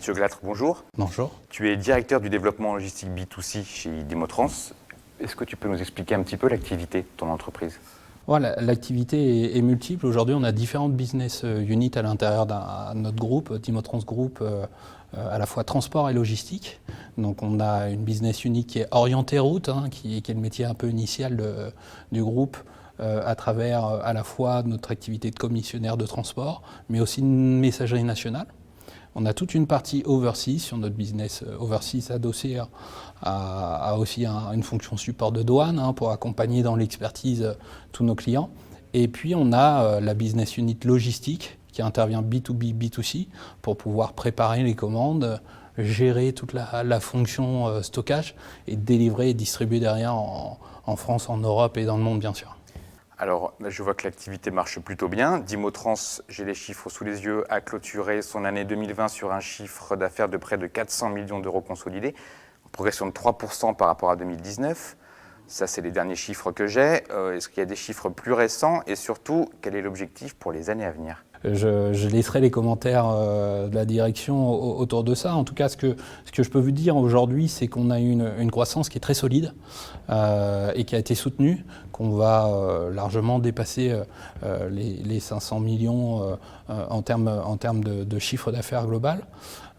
Mathieu Glatre, bonjour. Bonjour. Tu es directeur du développement logistique B2C chez Dimotrans. Est-ce que tu peux nous expliquer un petit peu l'activité de ton entreprise ? Voilà, l'activité est multiple. Aujourd'hui, on a différentes business units à l'intérieur de notre groupe, Dimotrans Group, à la fois transport et logistique. Donc on a une business unit qui est orientée route, qui est le métier un peu initial du groupe, à travers à la fois notre activité de commissionnaire de transport, mais aussi une messagerie nationale. On a toute une partie overseas sur notre business overseas adossé à aussi une fonction support de douane pour accompagner dans l'expertise tous nos clients. Et puis on a la business unit logistique qui intervient B2B, B2C pour pouvoir préparer les commandes, gérer toute la fonction stockage et délivrer et distribuer derrière en France, en Europe et dans le monde bien sûr. Alors, je vois que l'activité marche plutôt bien. Dimotrans, j'ai les chiffres sous les yeux, a clôturé son année 2020 sur un chiffre d'affaires de près de 400 millions d'euros consolidés, en progression de 3% par rapport à 2019. Ça, c'est les derniers chiffres que j'ai. Est-ce qu'il y a des chiffres plus récents? Et surtout, quel est l'objectif pour les années à venir? Je laisserai les commentaires de la direction autour de ça. En tout cas, ce que je peux vous dire aujourd'hui, c'est qu'on a eu une croissance qui est très solide et qui a été soutenue, qu'on va largement dépasser les 500 millions en termes de chiffre d'affaires global.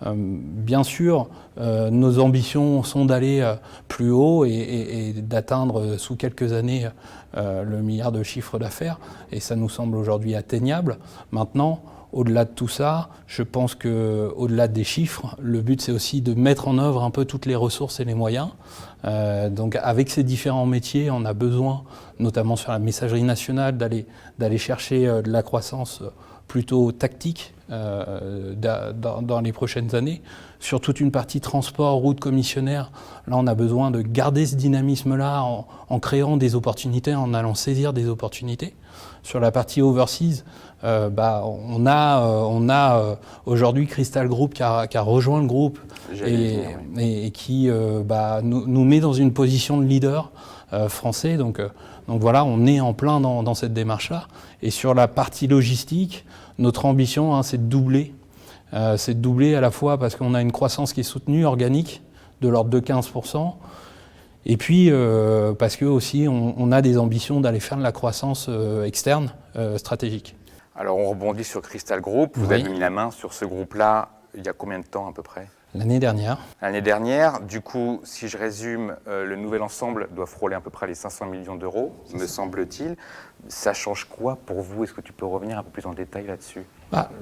Bien sûr, nos ambitions sont d'aller plus haut et d'atteindre sous quelques années le milliard de chiffre d'affaires, et ça nous semble aujourd'hui atteignable. Maintenant, au-delà de tout ça, je pense qu'au-delà des chiffres, le but c'est aussi de mettre en œuvre un peu toutes les ressources et les moyens. Donc avec ces différents métiers, on a besoin, notamment sur la messagerie nationale, d'aller chercher de la croissance plutôt tactique dans les prochaines années. Sur toute une partie transport, route, commissionnaire, là on a besoin de garder ce dynamisme-là en créant des opportunités, en allant saisir des opportunités. Sur la partie overseas, on a aujourd'hui Crystal Group qui a rejoint le groupe et qui nous met dans une position de leader français. Donc voilà, on est en plein dans cette démarche-là. Et sur la partie logistique, notre ambition, c'est de doubler. C'est de doubler à la fois parce qu'on a une croissance qui est soutenue, organique, de l'ordre de 15%. Et puis parce que aussi on a des ambitions d'aller faire de la croissance externe stratégique. Alors on rebondit sur Crystal Group. Vous avez mis la main sur ce groupe-là il y a combien de temps à peu près? L'année dernière. L'année dernière. Du coup, si je résume, le nouvel ensemble doit frôler à peu près les 500 millions d'euros, me semble-t-il. Ça change quoi pour vous? Est-ce que tu peux revenir un peu plus en détail là-dessus?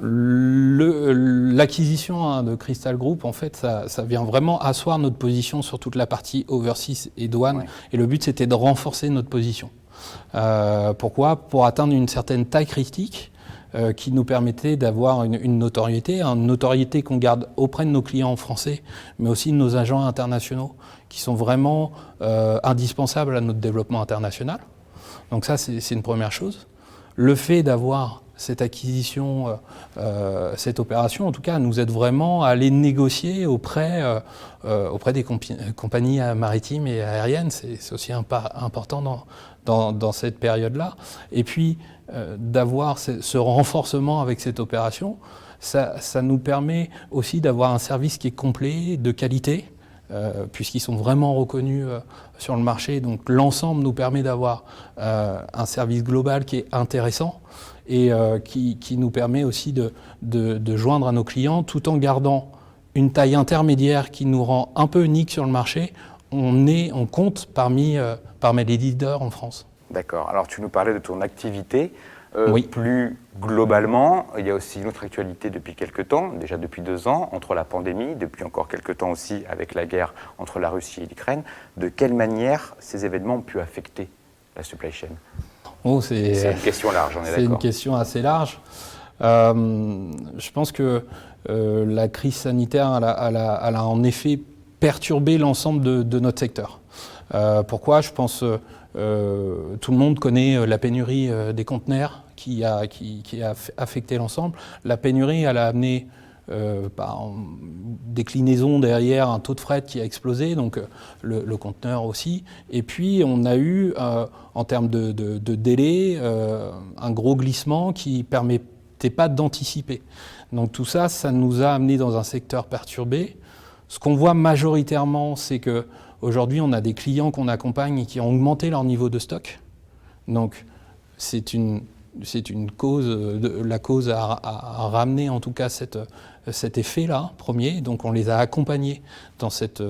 L'acquisition de Crystal Group, en fait, ça vient vraiment asseoir notre position sur toute la partie overseas et douane. Ouais. Et le but, c'était de renforcer notre position. Pourquoi? Pour atteindre une certaine taille critique qui nous permettait d'avoir une notoriété qu'on garde auprès de nos clients français, mais aussi de nos agents internationaux, qui sont vraiment indispensables à notre développement international. Donc ça, c'est une première chose. Le fait d'avoir cette acquisition, cette opération, en tout cas, nous aide vraiment à aller négocier auprès des compagnies maritimes et aériennes. C'est aussi un pas important dans cette période-là. Et puis, d'avoir ce renforcement avec cette opération, ça nous permet aussi d'avoir un service qui est complet, de qualité, puisqu'ils sont vraiment reconnus sur le marché. Donc l'ensemble nous permet d'avoir un service global qui est intéressant et qui nous permet aussi de joindre à nos clients tout en gardant une taille intermédiaire qui nous rend un peu unique sur le marché. On compte parmi les leaders en France. D'accord. Alors tu nous parlais de ton activité. Oui. Plus globalement, il y a aussi une autre actualité depuis quelques temps, déjà depuis 2 ans, entre la pandémie, depuis encore quelques temps aussi avec la guerre entre la Russie et l'Ukraine. De quelle manière ces événements ont pu affecter la supply chain? C'est une question large, on est d'accord. C'est une question assez large. Je pense que la crise sanitaire elle a en effet perturbé l'ensemble de notre secteur. Pourquoi? Je pense tout le monde connaît la pénurie des conteneurs qui a affecté l'ensemble. La pénurie, elle a amené en déclinaison derrière un taux de fret qui a explosé, donc le conteneur aussi. Et puis on a eu, en termes de délai, un gros glissement qui permettait n'était pas d'anticiper. Donc tout ça, ça nous a amené dans un secteur perturbé. Ce qu'on voit majoritairement, c'est qu'aujourd'hui, on a des clients qu'on accompagne et qui ont augmenté leur niveau de stock. Donc c'est une cause, la cause à ramener en tout cas cet effet-là, premier. Donc on les a accompagnés dans cette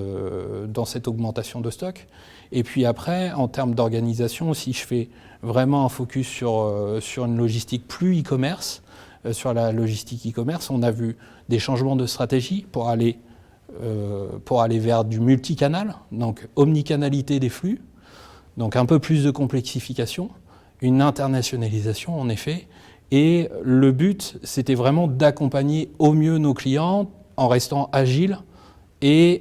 augmentation de stock. Et puis après, en termes d'organisation, si je fais vraiment un focus sur une logistique plus e-commerce, sur la logistique e-commerce, on a vu des changements de stratégie pour aller vers du multicanal, donc omnicanalité des flux, donc un peu plus de complexification, une internationalisation en effet, et le but c'était vraiment d'accompagner au mieux nos clients en restant agiles et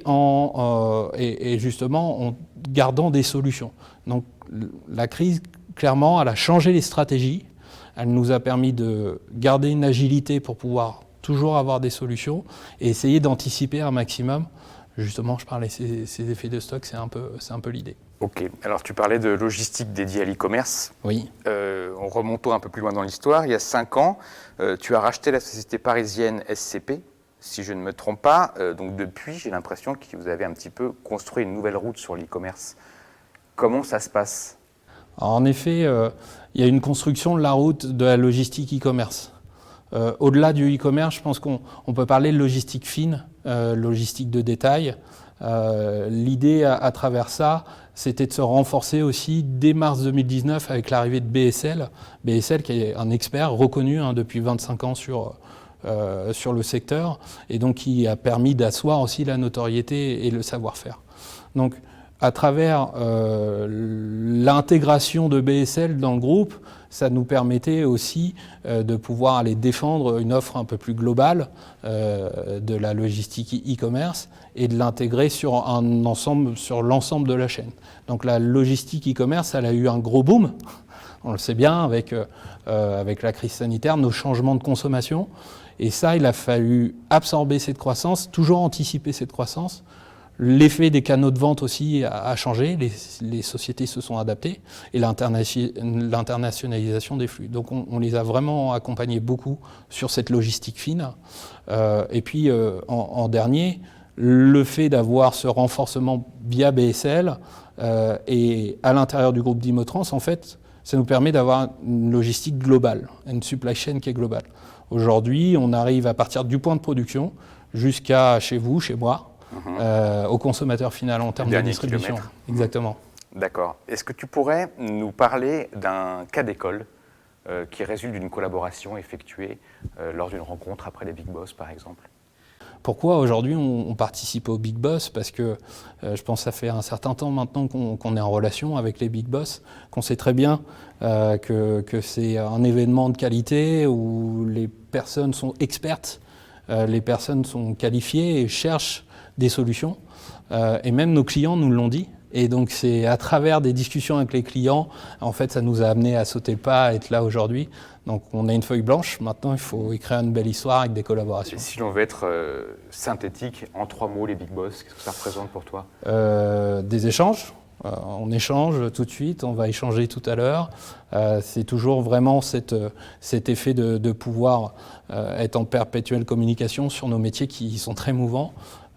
justement en gardant des solutions. Donc la crise, clairement, elle a changé les stratégies, elle nous a permis de garder une agilité pour pouvoir toujours avoir des solutions et essayer d'anticiper un maximum. Justement, je parlais de ces effets de stock, c'est un peu l'idée. Ok, alors tu parlais de logistique dédiée à l'e-commerce. Oui. En remontant un peu plus loin dans l'histoire, il y a 5 ans, tu as racheté la société parisienne SCP, si je ne me trompe pas. Donc depuis, j'ai l'impression que vous avez un petit peu construit une nouvelle route sur l'e-commerce. Comment ça se passe ? Alors, en effet, il y a une construction de la route de la logistique e-commerce. Au-delà du e-commerce, je pense qu'on peut parler de logistique fine, logistique de détail. L'idée à travers ça, c'était de se renforcer aussi dès mars 2019 avec l'arrivée de BSL. BSL qui est un expert reconnu depuis 25 ans sur le secteur et donc qui a permis d'asseoir aussi la notoriété et le savoir-faire. Donc à travers l'intégration de BSL dans le groupe, ça nous permettait aussi de pouvoir aller défendre une offre un peu plus globale de la logistique e-commerce et de l'intégrer sur l'ensemble de la chaîne. Donc la logistique e-commerce, elle a eu un gros boom, on le sait bien, avec la crise sanitaire, nos changements de consommation. Et ça, il a fallu absorber cette croissance, toujours anticiper cette croissance. L'effet des canaux de vente aussi a changé, les sociétés se sont adaptées et l'internationalisation des flux. Donc on les a vraiment accompagnés beaucoup sur cette logistique fine. Et puis en dernier, le fait d'avoir ce renforcement via BSL et à l'intérieur du groupe d'Imotrans, en fait, ça nous permet d'avoir une logistique globale, une supply chain qui est globale. Aujourd'hui, on arrive à partir du point de production jusqu'à chez vous, chez moi, au consommateur final en termes de distribution. Kilomètre. Exactement. D'accord. Est-ce que tu pourrais nous parler d'un cas d'école qui résulte d'une collaboration effectuée lors d'une rencontre après les Big Boss, par exemple ? Pourquoi aujourd'hui on participe aux Big Boss ? Parce que je pense que ça fait un certain temps maintenant qu'on est en relation avec les Big Boss, qu'on sait très bien que c'est un événement de qualité où les personnes sont expertes, les personnes sont qualifiées et cherchent des solutions. Et même nos clients nous l'ont dit. Et donc c'est à travers des discussions avec les clients, en fait ça nous a amené à sauter le pas, à être là aujourd'hui. Donc on a une feuille blanche, maintenant il faut écrire une belle histoire avec des collaborations. Et si l'on veut être synthétique, en 3 mots, les Big Boss, qu'est-ce que ça représente pour toi ? Des échanges. On échange tout de suite, on va échanger tout à l'heure. C'est toujours vraiment cet effet de pouvoir être en perpétuelle communication sur nos métiers qui sont très mouvants.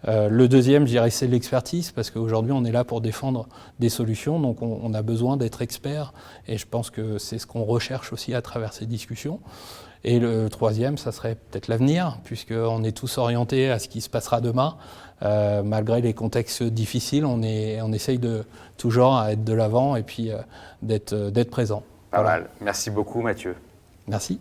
Le deuxième, je dirais, c'est l'expertise, parce qu'aujourd'hui, on est là pour défendre des solutions, donc on a besoin d'être expert, et je pense que c'est ce qu'on recherche aussi à travers ces discussions. Et le troisième, ça serait peut-être l'avenir, puisqu'on est tous orientés à ce qui se passera demain. Malgré les contextes difficiles, on essaye toujours à être de l'avant et puis d'être présent. Pas mal. Merci beaucoup, Mathieu. Merci.